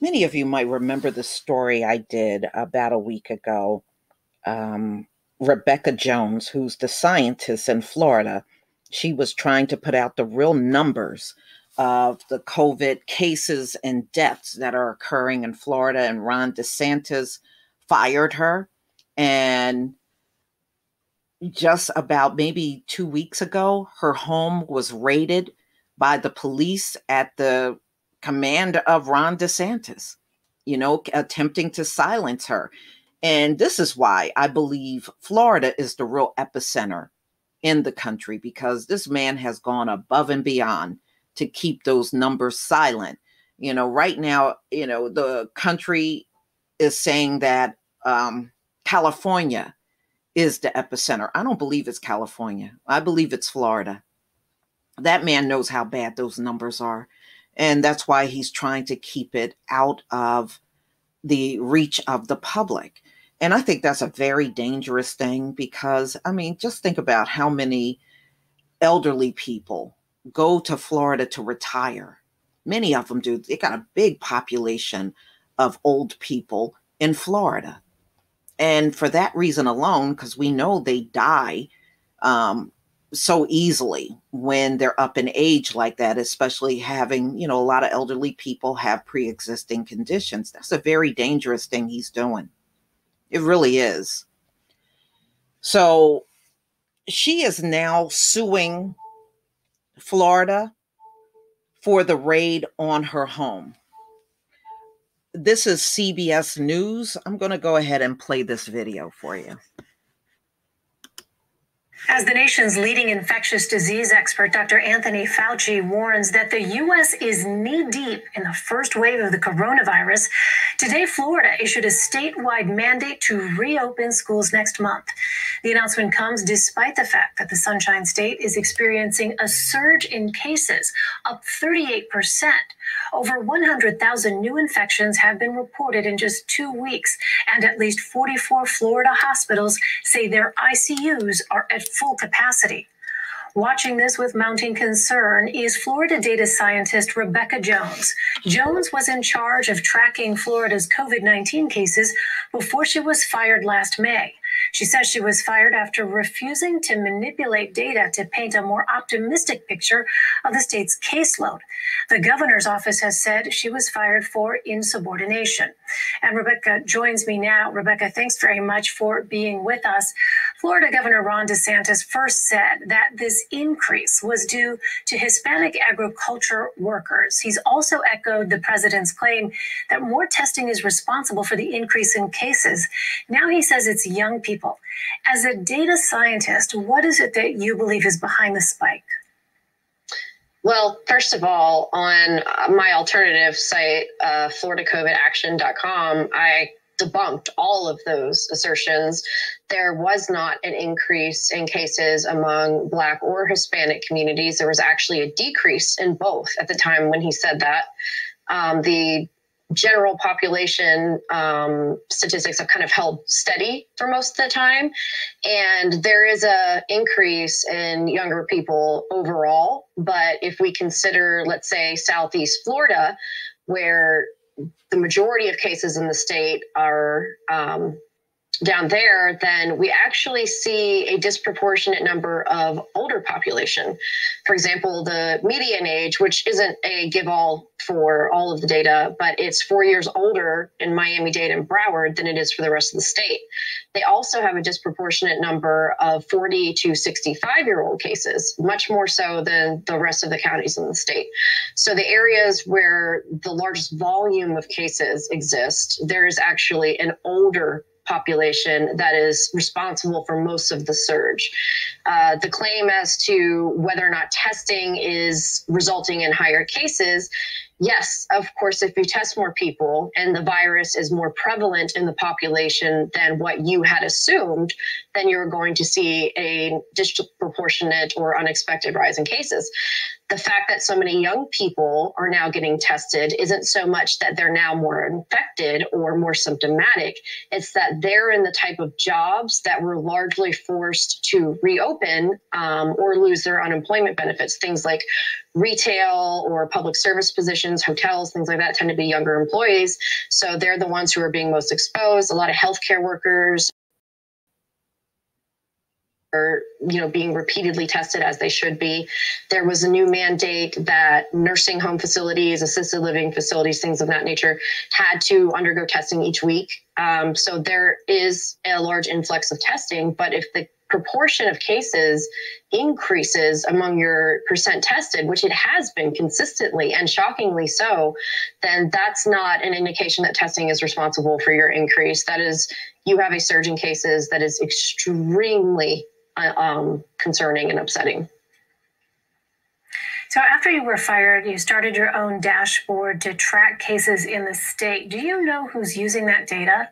Many of you might remember the story I did about a week ago. Um, Rebekah Jones, who's the scientist in Florida, she was trying to put out the real numbers of the COVID cases and deaths that are occurring in Florida, and Ron DeSantis fired her. And just about maybe 2 weeks ago, her home was raided by the police at the command of Ron DeSantis, attempting to silence her. And this is why I believe Florida is the real epicenter in the country, because this man has gone above and beyond to keep those numbers silent. Right now, the country is saying that California is the epicenter. I don't believe it's California. I believe it's Florida. That man knows how bad those numbers are. And that's why he's trying to keep it out of the reach of the public. And I think that's a very dangerous thing because, just think about how many elderly people go to Florida to retire. Many of them do. They got a big population of old people in Florida. And for that reason alone, because we know they die so easily when they're up in age like that, especially having, a lot of elderly people have pre-existing conditions. That's a very dangerous thing he's doing. It really is. So she is now suing Florida for the raid on her home. This is CBS News. I'm going to go ahead and play this video for you. As the nation's leading infectious disease expert, Dr. Anthony Fauci warns that the U.S. is knee-deep in the first wave of the coronavirus. Today, Florida issued a statewide mandate to reopen schools next month. The announcement comes despite the fact that the Sunshine State is experiencing a surge in cases, up 38%. Over 100,000 new infections have been reported in just 2 weeks, and at least 44 Florida hospitals say their ICUs are at full capacity. Watching this with mounting concern is Florida data scientist Rebekah Jones. Jones was in charge of tracking Florida's COVID-19 cases before she was fired last May. She says she was fired after refusing to manipulate data to paint a more optimistic picture of the state's caseload. The governor's office has said she was fired for insubordination. And Rebekah joins me now. Rebekah, thanks very much for being with us. Florida Governor Ron DeSantis first said that this increase was due to Hispanic agriculture workers. He's also echoed the president's claim that more testing is responsible for the increase in cases. Now he says it's young people. As a data scientist, what is it that you believe is behind the spike? Well, first of all, on my alternative site, floridacovidaction.com, I debunked all of those assertions. There was not an increase in cases among Black or Hispanic communities. There was actually a decrease in both at the time when he said that. The general population statistics have kind of held steady for most of the time. And there is a increase in younger people overall. But if we consider, let's say, Southeast Florida, where the majority of cases in the state are down there, then we actually see a disproportionate number of older population. For example, the median age, which isn't a give-all for all of the data, but it's 4 years older in Miami-Dade and Broward than it is for the rest of the state. They also have a disproportionate number of 40 to 65-year-old cases, much more so than the rest of the counties in the state. So the areas where the largest volume of cases exist, there is actually an older population that is responsible for most of the surge. The claim as to whether or not testing is resulting in higher cases, yes, of course, if you test more people and the virus is more prevalent in the population than what you had assumed, then you're going to see a disproportionate or unexpected rise in cases. The fact that so many young people are now getting tested isn't so much that they're now more infected or more symptomatic. It's that they're in the type of jobs that were largely forced to reopen or lose their unemployment benefits. Things like retail or public service positions, hotels, things like that tend to be younger employees. So they're the ones who are being most exposed. A lot of healthcare workers are, being repeatedly tested as they should be. There was a new mandate that nursing home facilities, assisted living facilities, things of that nature had to undergo testing each week. So there is a large influx of testing, but if the proportion of cases increases among your percent tested, which it has been consistently and shockingly so, then that's not an indication that testing is responsible for your increase. That is, you have a surge in cases that is extremely concerning and upsetting. So after you were fired, you started your own dashboard to track cases in the state. Do you know who's using that data?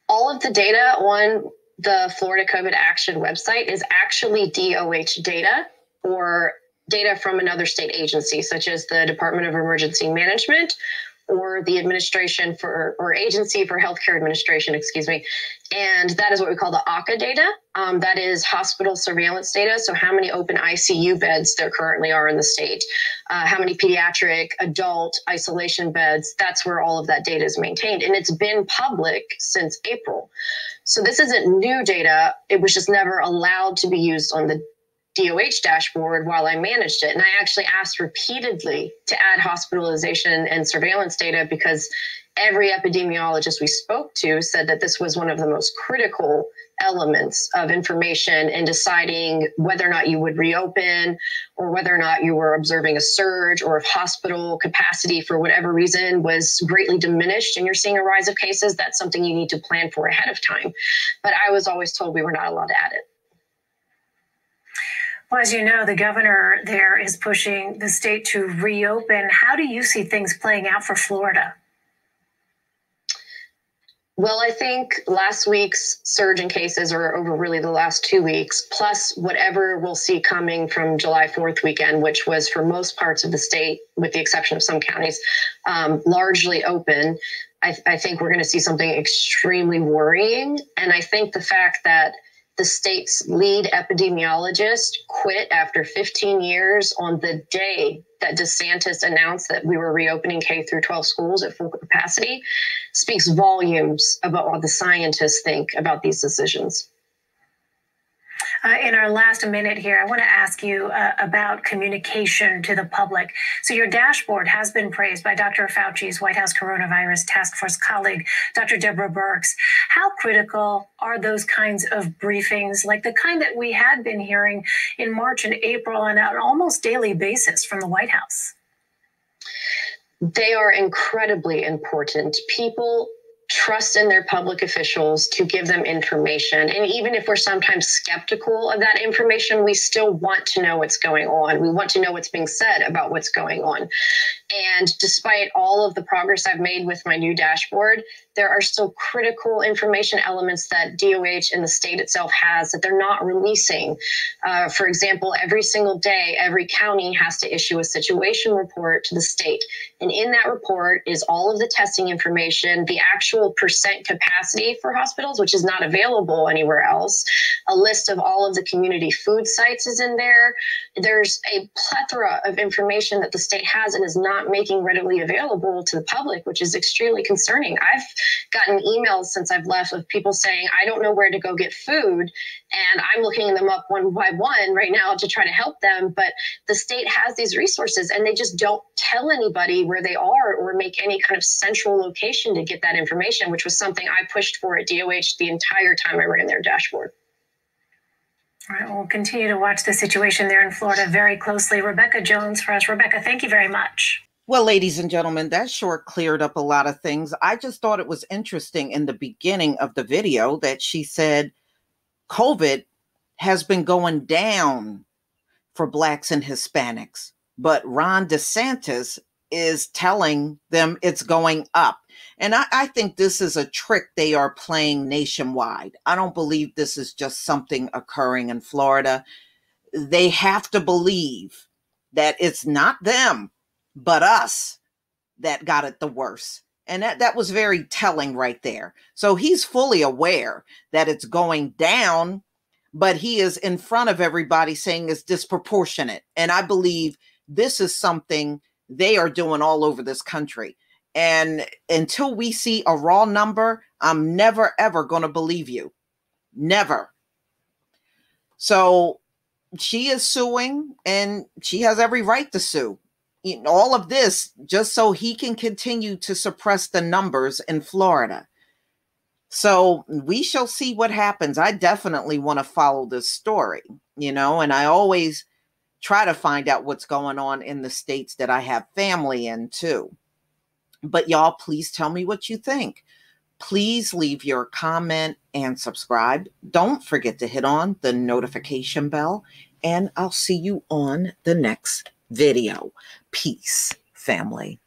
All of the data on the Florida COVID Action website is actually DOH data or data from another state agency, such as the Department of Emergency Management or the Administration for, or Agency for Healthcare Administration, And that is what we call the ACA data. That is hospital surveillance data. So how many open ICU beds there currently are in the state, how many pediatric, adult isolation beds, that's where all of that data is maintained. And it's been public since April. So this isn't new data. It was just never allowed to be used on the DOH dashboard while I managed it. And I actually asked repeatedly to add hospitalization and surveillance data because every epidemiologist we spoke to said that this was one of the most critical elements of information in deciding whether or not you would reopen or whether or not you were observing a surge or if hospital capacity for whatever reason was greatly diminished and you're seeing a rise of cases. That's something you need to plan for ahead of time. But I was always told we were not allowed to add it. Well, as you know, the governor there is pushing the state to reopen. How do you see things playing out for Florida? Well, I think last week's surge in cases, or over really the last 2 weeks, plus whatever we'll see coming from July 4th weekend, which was for most parts of the state, with the exception of some counties, largely open, I think we're going to see something extremely worrying. And I think the fact that the state's lead epidemiologist quit after 15 years on the day that DeSantis announced that we were reopening K through 12 schools at full capacity speaks volumes about what the scientists think about these decisions. In our last minute here, I want to ask you about communication to the public. So your dashboard has been praised by Dr. Fauci's White House Coronavirus Task Force colleague, Dr. Deborah Birx. How critical are those kinds of briefings, like the kind that we had been hearing in March and April on an almost daily basis from the White House? They are incredibly important. People trust in their public officials to give them information. And even if we're sometimes skeptical of that information, we still want to know what's going on. We want to know what's being said about what's going on. And despite all of the progress I've made with my new dashboard, there are still critical information elements that DOH and the state itself has that they're not releasing. For example, every single day, every county has to issue a situation report to the state. And in that report is all of the testing information, the actual percent capacity for hospitals, which is not available anywhere else. A list of all of the community food sites is in there. There's a plethora of information that the state has and is not making readily available to the public, which is extremely concerning. I've gotten emails since I've left of people saying, I don't know where to go get food. And I'm looking them up one by one right now to try to help them. But the state has these resources and they just don't tell anybody where they are or make any kind of central location to get that information, which was something I pushed for at DOH the entire time I ran their dashboard. All right, we'll continue to watch the situation there in Florida very closely. Rebekah Jones for us. Rebekah, thank you very much. Well, ladies and gentlemen, that sure cleared up a lot of things. I just thought it was interesting in the beginning of the video that she said COVID has been going down for Blacks and Hispanics, but Ron DeSantis is telling them it's going up. And I think this is a trick they are playing nationwide. I don't believe this is just something occurring in Florida. they have to believe that it's not them, but us that got it the worst. And that was very telling right there. So he's fully aware that it's going down, but he is in front of everybody saying it's disproportionate. And I believe this is something they are doing all over this country. And until we see a raw number, I'm never, ever going to believe you. Never. So she is suing, and she has every right to sue. All of this just so he can continue to suppress the numbers in Florida. So we shall see what happens. I definitely want to follow this story, and I always try to find out what's going on in the states that I have family in too. But y'all, please tell me what you think. Please leave your comment and subscribe. Don't forget to hit on the notification bell, and I'll see you on the next video. Peace, family.